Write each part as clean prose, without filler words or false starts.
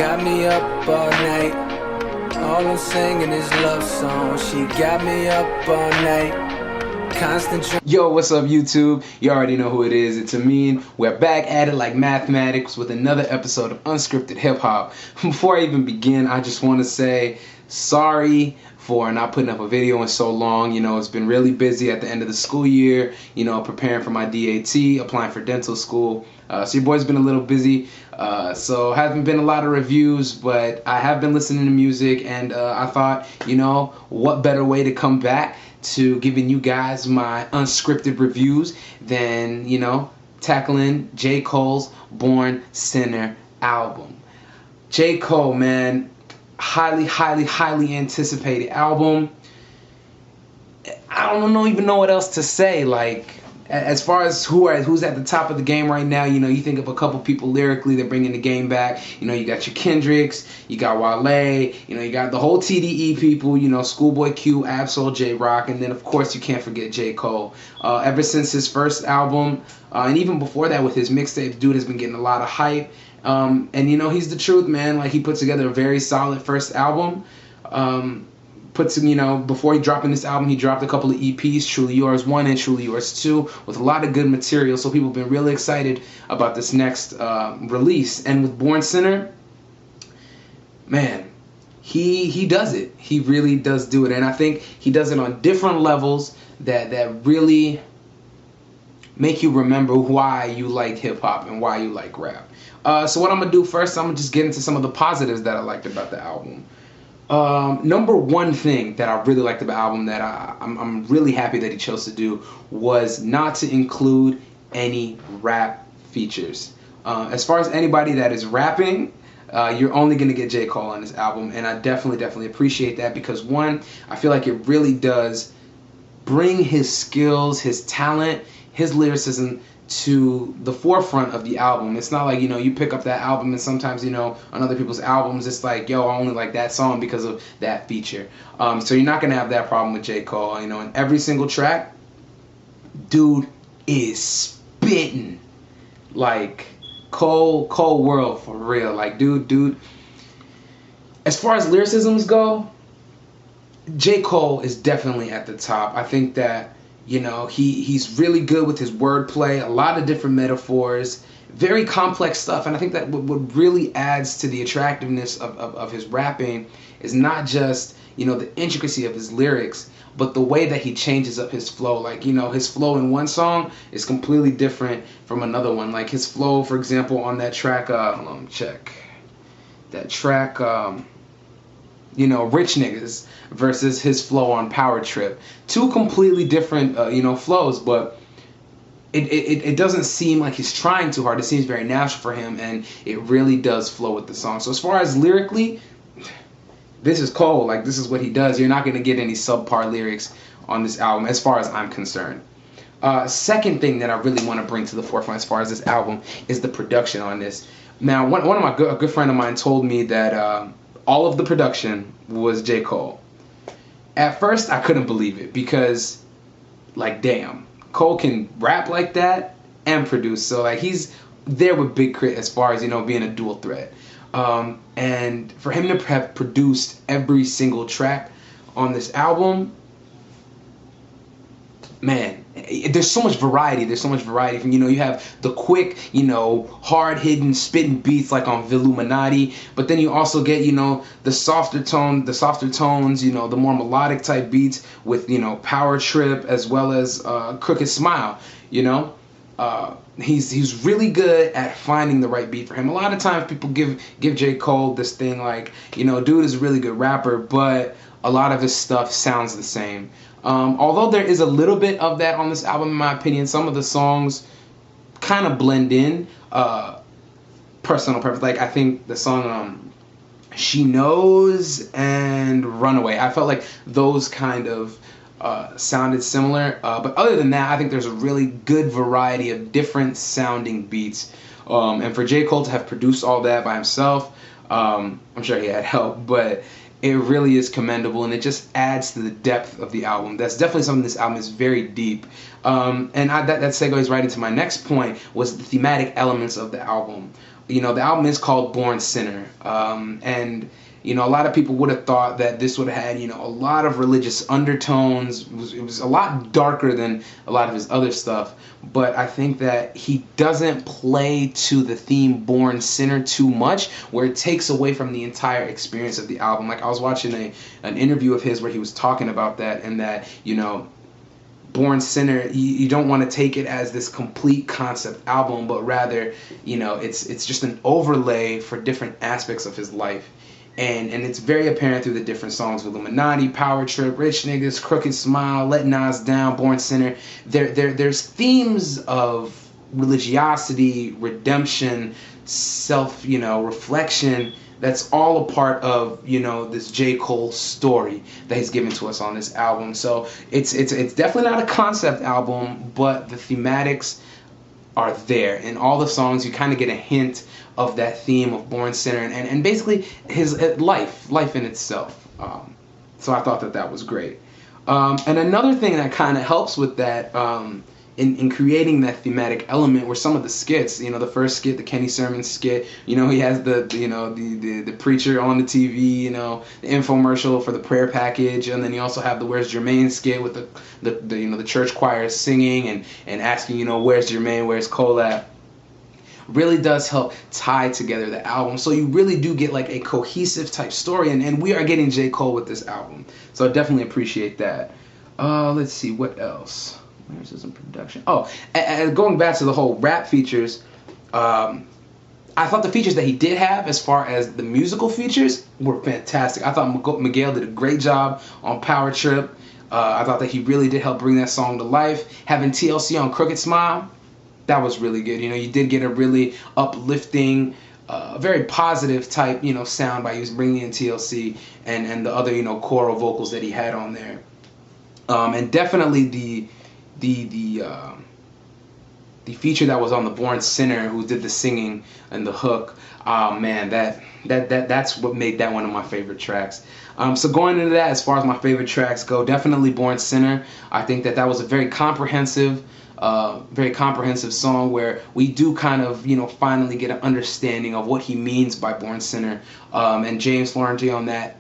got me up all night. All I'm singing is love songs. She got me up all night. Constant. Yo, what's up, YouTube? You already know who it is. It's Amin. We're back at it like mathematics with another episode of Unscripted Hip Hop. Before I even begin, I just want to say sorry for not putting up a video in so long. You know, it's been really busy at the end of the school year, you know, preparing for my DAT, applying for dental school. So your boy's been a little busy. So haven't been a lot of reviews, but I have been listening to music, and I thought, you know, what better way to come back to giving you guys my unscripted reviews than, you know, tackling J. Cole's Born Sinner album. J. Cole, man, highly anticipated album. I don't even know what else to say. Like, as far as who's at the top of the game right now, you know, you think of a couple people lyrically that bringing the game back. You know, you got your Kendricks, you got Wale, you know, you got the whole TDE people, you know, Schoolboy Q, Absol, J-Rock, and then of course you can't forget J. Cole. Ever since his first album, and even before that with his mixtape, dude has been getting a lot of hype. And you know, he's the truth, man. Like, he put together a very solid first album. You know, before he dropping this album, he dropped a couple of EPs, Truly Yours 1 and Truly Yours 2, with a lot of good material. So people have been really excited about this next release. And with Born Sinner, man, he does it. He really does do it. And I think he does it on different levels that really make you remember why you like hip-hop and why you like rap. So what I'm going to do first, I'm going to just get into some of the positives that I liked about the album. Number one thing that I really liked about the album that I'm really happy that he chose to do was not to include any rap features. As far as anybody that is rapping, you're only going to get J. Cole on this album, and I definitely appreciate that, because one, I feel like it really does bring his skills, his talent, his lyricism to the forefront of the album. It's not like, you know, you pick up that album and sometimes, you know, on other people's albums, it's like, yo, I only like that song because of that feature. So you're not going to have that problem with J. Cole. You know, in every single track, dude is spitting. Like, Cole world for real. Like, dude. As far as lyricisms go, J. Cole is definitely at the top. I think that, you know, he's really good with his wordplay, a lot of different metaphors, very complex stuff. And I think that what really adds to the attractiveness of his rapping is not just, you know, the intricacy of his lyrics, but the way that he changes up his flow. Like, you know, his flow in one song is completely different from another one. Like his flow, for example, on that track, hold on, check. That track, you know, Rich Niggas versus his flow on Power Trip. Two completely different, you know, flows, but it doesn't seem like he's trying too hard. It seems very natural for him, and it really does flow with the song. So as far as lyrically, this is Cole. Like, this is what he does. You're not going to get any subpar lyrics on this album as far as I'm concerned. Second thing that I really want to bring to the forefront as far as this album is the production on this. Now, one of my a good friend of mine told me that all of the production was J. Cole. At first, I couldn't believe it because, like, damn, Cole can rap like that and produce. So, like, he's there with Big Crit as far as, you know, being a dual threat. And for him to have produced every single track on this album, man, there's so much variety. You know, you have the quick, you know, hard-hitting, spitting beats like on Villuminati, but then you also get, you know, the softer tones, you know, the more melodic type beats with, you know, Power Trip as well as Crooked Smile. You know, he's really good at finding the right beat for him. A lot of times people give J. Cole this thing like, you know, dude is a really good rapper, but a lot of his stuff sounds the same. Although there is a little bit of that on this album, in my opinion, some of the songs kind of blend in. Personal preference, like I think the song She Knows and Runaway, I felt like those kind of sounded similar. But other than that, I think there's a really good variety of different sounding beats. And for J. Cole to have produced all that by himself, I'm sure he had help, but it really is commendable, and it just adds to the depth of the album. That's definitely something. This album is very deep. That segues right into my next point, was the thematic elements of the album. the album is called Born Sinner, and a lot of people would have thought that this would have had, a lot of religious undertones. It was a lot darker than a lot of his other stuff. But I think that he doesn't play to the theme Born Sinner too much, where it takes away from the entire experience of the album. Like, I was watching an interview of his where he was talking about that, and that, Born Sinner, you don't want to take it as this complete concept album, but rather, it's just an overlay for different aspects of his life. And it's very apparent through the different songs: Illuminati, Power Trip, Rich Niggas, Crooked Smile, Let Nas Down, Born Sinner. There's themes of religiosity, redemption, self, reflection. That's all a part of, this J. Cole story that he's given to us on this album. So it's definitely not a concept album, but the thematics are there. In all the songs, you kind of get a hint of that theme of Born Sinner and basically his life in itself. So I thought that was great. And another thing that kind of helps with that, in creating that thematic element, were some of the skits. The first skit, the Kenny Sermon skit, he has the preacher on the TV, the infomercial for the prayer package, and then you also have the Where's Jermaine skit with the church choir singing and asking, where's Jermaine, where's Cole at. Really does help tie together the album, so you really do get like a cohesive type story, and we are getting J. Cole with this album, so I definitely appreciate that. Let's see, what else? Where's this in production? And going back to the whole rap features, I thought the features that he did have, as far as the musical features, were fantastic. I thought Miguel did a great job on Power Trip. I thought that he really did help bring that song to life. Having TLC on Crooked Smile, that was really good. You did get a really uplifting, very positive type, sound by bringing in TLC and the other, choral vocals that he had on there. And definitely the feature that was on the Born Sinner, who did the singing and the hook. Man, that's what made that one of my favorite tracks. So going into that, as far as my favorite tracks go, definitely Born Sinner. I think that was a very comprehensive song, where we do kind of, finally get an understanding of what he means by Born Sinner. And James Florentine on that,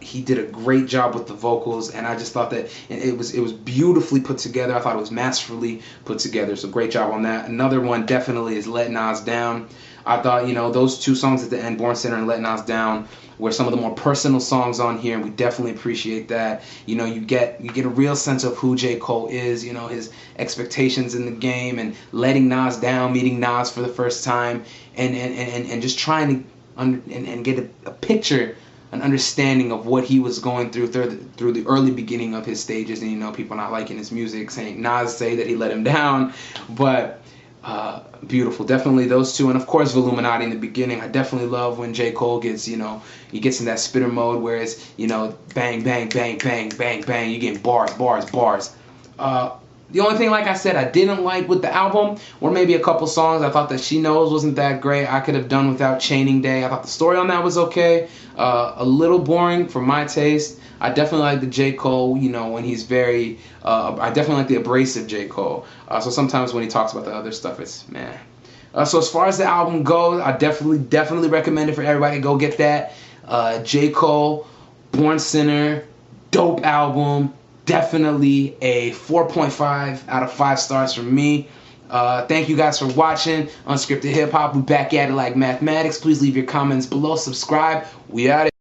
he did a great job with the vocals, and I just thought that it was beautifully put together. I thought it was masterfully put together, so great job on that. Another one definitely is Let Nas Down. I thought, those two songs at the end, Born Sinner and Let Nas Down, were some of the more personal songs on here, and we definitely appreciate that. You get a real sense of who J. Cole is, his expectations in the game, and letting Nas down, meeting Nas for the first time, and just trying to and get a picture, an understanding of what he was going through the early beginning of his stages, and people not liking his music, saying Nas say that he let him down, but beautiful. Definitely those two, and of course Illuminati in the beginning. I definitely love when J. Cole gets, he gets in that spitter mode where it's, bang, bang, bang, bang, bang, bang, you getting bars. The only thing, like I said, I didn't like with the album were maybe a couple songs. I thought that She Knows wasn't that great. I could have done without Chaining Day. I thought the story on that was okay. A little boring for my taste. I definitely like the J. Cole, when he's very, I definitely like the abrasive J. Cole. So sometimes when he talks about the other stuff, it's meh. So as far as the album goes, I definitely recommend it for everybody. Go get that. J. Cole, Born Sinner, dope album. Definitely a 4.5 out of 5 stars from me. Thank you guys for watching Unscripted Hip Hop. We back at it like mathematics. Please leave your comments below. Subscribe. We out.